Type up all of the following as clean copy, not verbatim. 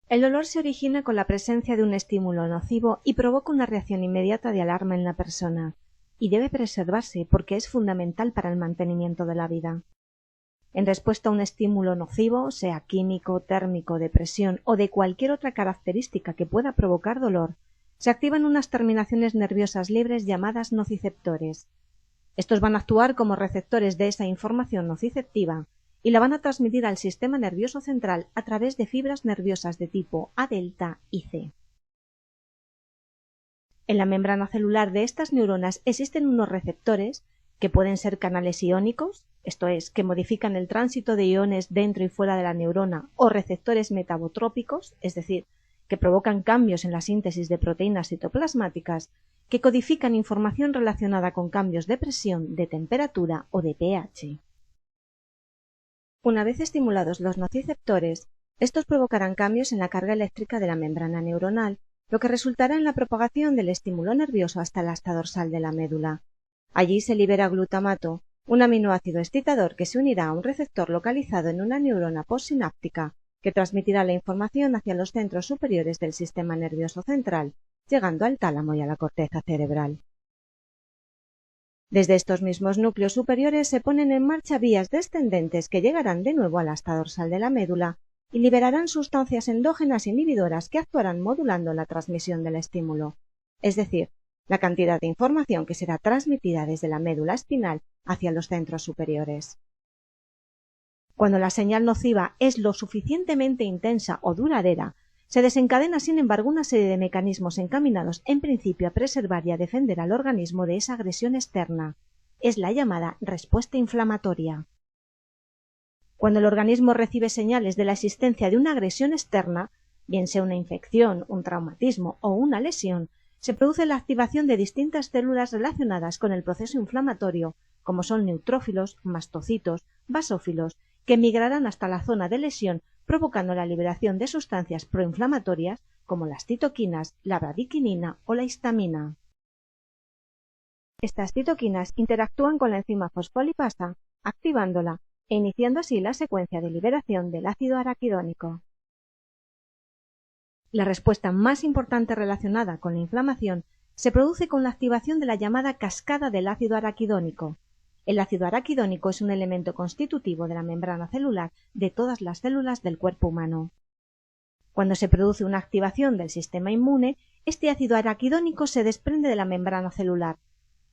El dolor se origina con la presencia de un estímulo nocivo y provoca una reacción inmediata de alarma en la persona, y debe preservarse porque es fundamental para el mantenimiento de la vida. En respuesta a un estímulo nocivo, sea químico, térmico, de presión o de cualquier otra característica que pueda provocar dolor, se activan unas terminaciones nerviosas libres llamadas nociceptores. Estos van a actuar como receptores de esa información nociceptiva y la van a transmitir al sistema nervioso central a través de fibras nerviosas de tipo A delta y C. En la membrana celular de estas neuronas existen unos receptores que pueden ser canales iónicos, esto es, que modifican el tránsito de iones dentro y fuera de la neurona, o receptores metabotrópicos, es decir, que provocan cambios en la síntesis de proteínas citoplasmáticas, que codifican información relacionada con cambios de presión, de temperatura o de pH. Una vez estimulados los nociceptores, estos provocarán cambios en la carga eléctrica de la membrana neuronal, lo que resultará en la propagación del estímulo nervioso hasta el asta dorsal de la médula. Allí se libera glutamato, un aminoácido excitador que se unirá a un receptor localizado en una neurona postsináptica que transmitirá la información hacia los centros superiores del sistema nervioso central, llegando al tálamo y a la corteza cerebral. Desde estos mismos núcleos superiores se ponen en marcha vías descendentes que llegarán de nuevo al asta dorsal de la médula y liberarán sustancias endógenas inhibidoras que actuarán modulando la transmisión del estímulo, es decir, la cantidad de información que será transmitida desde la médula espinal hacia los centros superiores. Cuando la señal nociva es lo suficientemente intensa o duradera, se desencadena sin embargo una serie de mecanismos encaminados en principio a preservar y a defender al organismo de esa agresión externa. Es la llamada respuesta inflamatoria. Cuando el organismo recibe señales de la existencia de una agresión externa, bien sea una infección, un traumatismo o una lesión, se produce la activación de distintas células relacionadas con el proceso inflamatorio, como son neutrófilos, mastocitos, basófilos, que migrarán hasta la zona de lesión provocando la liberación de sustancias proinflamatorias como las citoquinas, la bradiquinina o la histamina. Estas citoquinas interactúan con la enzima fosfolipasa, activándola e iniciando así la secuencia de liberación del ácido araquidónico. La respuesta más importante relacionada con la inflamación se produce con la activación de la llamada cascada del ácido araquidónico. El ácido araquidónico es un elemento constitutivo de la membrana celular de todas las células del cuerpo humano. Cuando se produce una activación del sistema inmune, este ácido araquidónico se desprende de la membrana celular.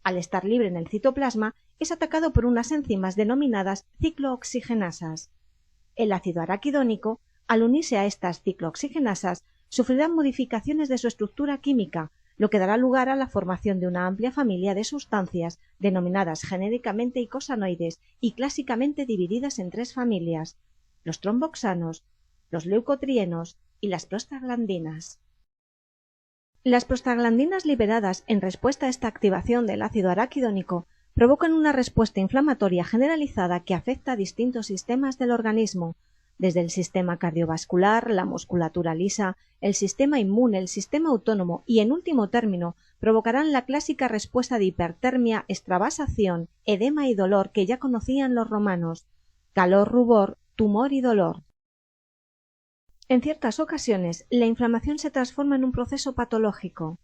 Al estar libre en el citoplasma, es atacado por unas enzimas denominadas ciclooxigenasas. El ácido araquidónico, al unirse a estas ciclooxigenasas, sufrirá modificaciones de su estructura química, lo que dará lugar a la formación de una amplia familia de sustancias denominadas genéricamente icosanoides y clásicamente divididas en tres familias: los tromboxanos, los leucotrienos y las prostaglandinas. Las prostaglandinas liberadas en respuesta a esta activación del ácido araquidónico provocan una respuesta inflamatoria generalizada que afecta a distintos sistemas del organismo, desde el sistema cardiovascular, la musculatura lisa, el sistema inmune, el sistema autónomo y, en último término, provocarán la clásica respuesta de hipertermia, extravasación, edema y dolor que ya conocían los romanos: calor, rubor, tumor y dolor. En ciertas ocasiones, la inflamación se transforma en un proceso patológico.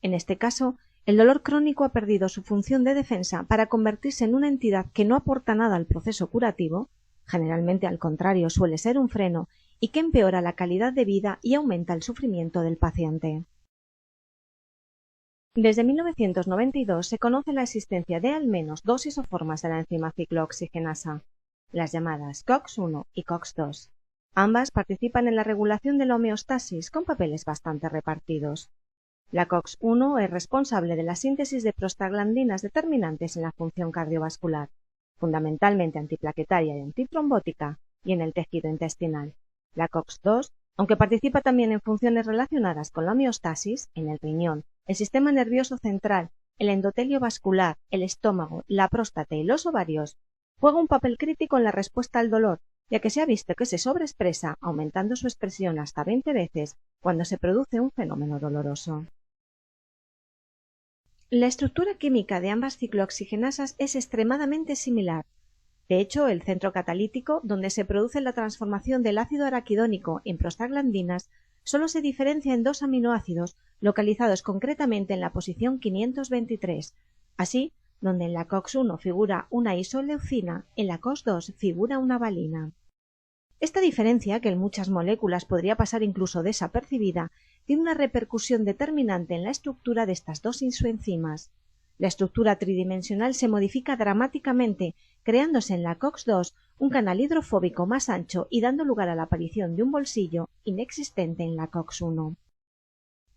En este caso, el dolor crónico ha perdido su función de defensa para convertirse en una entidad que no aporta nada al proceso curativo, generalmente al contrario suele ser un freno, y que empeora la calidad de vida y aumenta el sufrimiento del paciente. Desde 1992 se conoce la existencia de al menos dos isoformas de la enzima ciclooxigenasa, las llamadas COX-1 y COX-2. Ambas participan en la regulación de la homeostasis con papeles bastante repartidos. La COX-1 es responsable de la síntesis de prostaglandinas determinantes en la función cardiovascular, fundamentalmente antiplaquetaria y antitrombótica, y en el tejido intestinal. La COX-2, aunque participa también en funciones relacionadas con la homeostasis, en el riñón, el sistema nervioso central, el endotelio vascular, el estómago, la próstata y los ovarios, juega un papel crítico en la respuesta al dolor, ya que se ha visto que se sobreexpresa, aumentando su expresión hasta 20 veces cuando se produce un fenómeno doloroso. La estructura química de ambas ciclooxigenasas es extremadamente similar. De hecho, el centro catalítico, donde se produce la transformación del ácido araquidónico en prostaglandinas, solo se diferencia en 2 aminoácidos localizados concretamente en la posición 523. Así, donde en la COX-1 figura una isoleucina, en la COX-2 figura una valina. Esta diferencia, que en muchas moléculas podría pasar incluso desapercibida, tiene una repercusión determinante en la estructura de estas 2 isoenzimas. La estructura tridimensional se modifica dramáticamente, creándose en la COX-2 un canal hidrofóbico más ancho y dando lugar a la aparición de un bolsillo inexistente en la COX-1.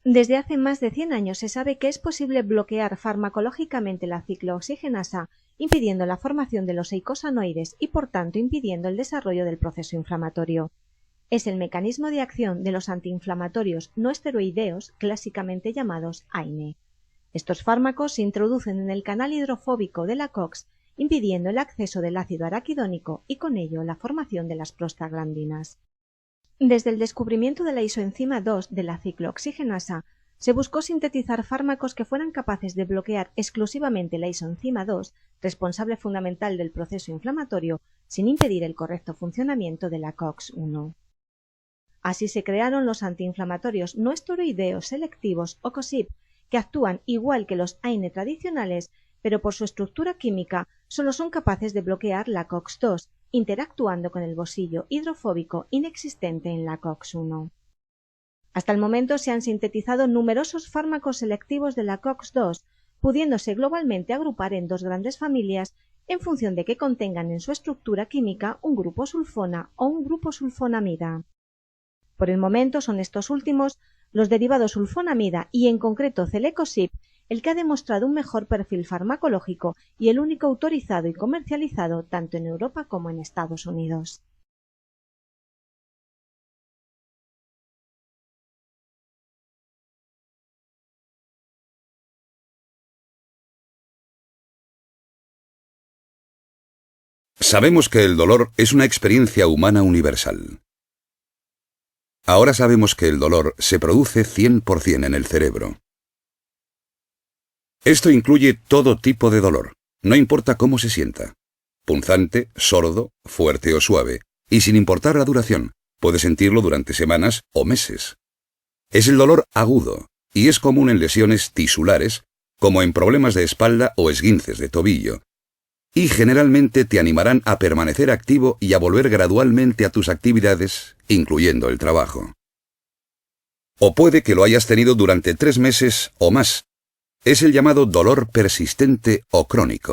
Desde hace más de 100 años se sabe que es posible bloquear farmacológicamente la ciclooxigenasa, impidiendo la formación de los eicosanoides y por tanto impidiendo el desarrollo del proceso inflamatorio. Es el mecanismo de acción de los antiinflamatorios no esteroideos, clásicamente llamados AINE. Estos fármacos se introducen en el canal hidrofóbico de la COX, impidiendo el acceso del ácido araquidónico y con ello la formación de las prostaglandinas. Desde el descubrimiento de la isoenzima 2 de la ciclooxigenasa, se buscó sintetizar fármacos que fueran capaces de bloquear exclusivamente la isoenzima 2, responsable fundamental del proceso inflamatorio, sin impedir el correcto funcionamiento de la COX-1. Así se crearon los antiinflamatorios no esteroideos selectivos o COSIP, que actúan igual que los AINE tradicionales, pero por su estructura química solo son capaces de bloquear la COX-2, interactuando con el bolsillo hidrofóbico inexistente en la COX-1. Hasta el momento se han sintetizado numerosos fármacos selectivos de la COX-2, pudiéndose globalmente agrupar en 2 grandes familias en función de que contengan en su estructura química un grupo sulfona o un grupo sulfonamida. Por el momento son estos últimos, los derivados sulfonamida y en concreto Celecosip, el que ha demostrado un mejor perfil farmacológico y el único autorizado y comercializado tanto en Europa como en Estados Unidos. Sabemos que el dolor es una experiencia humana universal. Ahora sabemos que el dolor se produce 100% en el cerebro. Esto incluye todo tipo de dolor, no importa cómo se sienta. Punzante, sordo, fuerte o suave, y sin importar la duración, puede sentirlo durante semanas o meses. Es el dolor agudo, y es común en lesiones tisulares, como en problemas de espalda o esguinces de tobillo, y generalmente te animarán a permanecer activo y a volver gradualmente a tus actividades, incluyendo el trabajo. O puede que lo hayas tenido durante 3 meses o más. Es el llamado dolor persistente o crónico.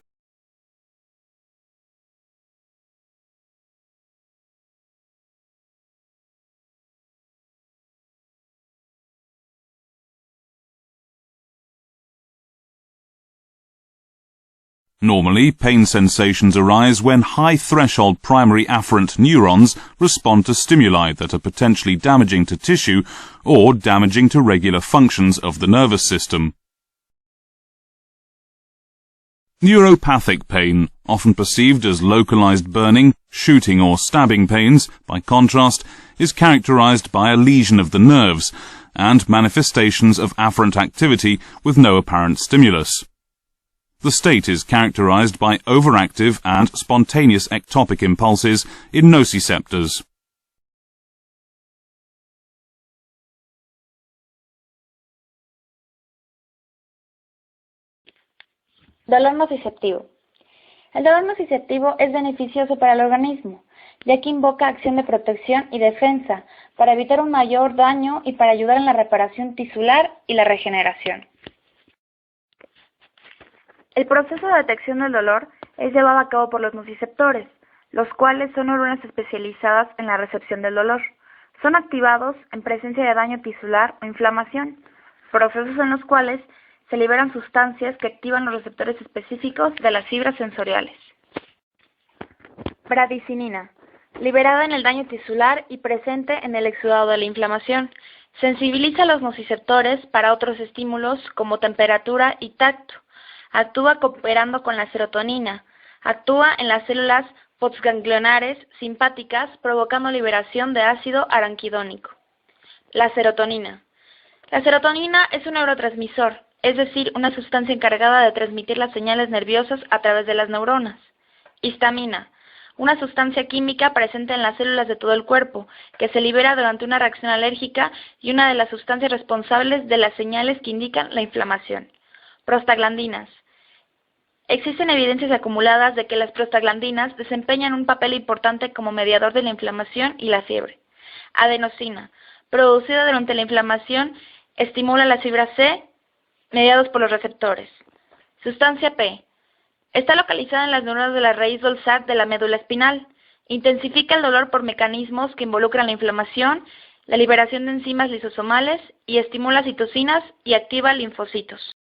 Normally, pain sensations arise when high-threshold primary afferent neurons respond to stimuli that are potentially damaging to tissue or damaging to regular functions of the nervous system. Neuropathic pain, often perceived as localized burning, shooting or stabbing pains, by contrast, is characterized by a lesion of the nerves and manifestations of afferent activity with no apparent stimulus. The state is characterized by overactive and spontaneous ectopic impulses in nociceptors. Dolor nociceptivo. El dolor nociceptivo es beneficioso para el organismo, ya que invoca acción de protección y defensa para evitar un mayor daño y para ayudar en la reparación tisular y la regeneración. El proceso de detección del dolor es llevado a cabo por los nociceptores, los cuales son neuronas especializadas en la recepción del dolor. Son activados en presencia de daño tisular o inflamación, procesos en los cuales se liberan sustancias que activan los receptores específicos de las fibras sensoriales. Bradicinina, liberada en el daño tisular y presente en el exudado de la inflamación, sensibiliza a los nociceptores para otros estímulos como temperatura y tacto. Actúa cooperando con la serotonina. Actúa en las células postganglionares simpáticas, provocando liberación de ácido araquidónico. La serotonina. La serotonina es un neurotransmisor, es decir, una sustancia encargada de transmitir las señales nerviosas a través de las neuronas. Histamina. una sustancia química presente en las células de todo el cuerpo, que se libera durante una reacción alérgica y una de las sustancias responsables de las señales que indican la inflamación. Prostaglandinas. Existen evidencias acumuladas de que las prostaglandinas desempeñan un papel importante como mediador de la inflamación y la fiebre. Adenosina, producida durante la inflamación, estimula las fibras C, mediados por los receptores. Sustancia P. Está localizada en las neuronas de la raíz dorsal de la médula espinal. Intensifica el dolor por mecanismos que involucran la inflamación, la liberación de enzimas lisosomales y estimula citocinas y activa linfocitos.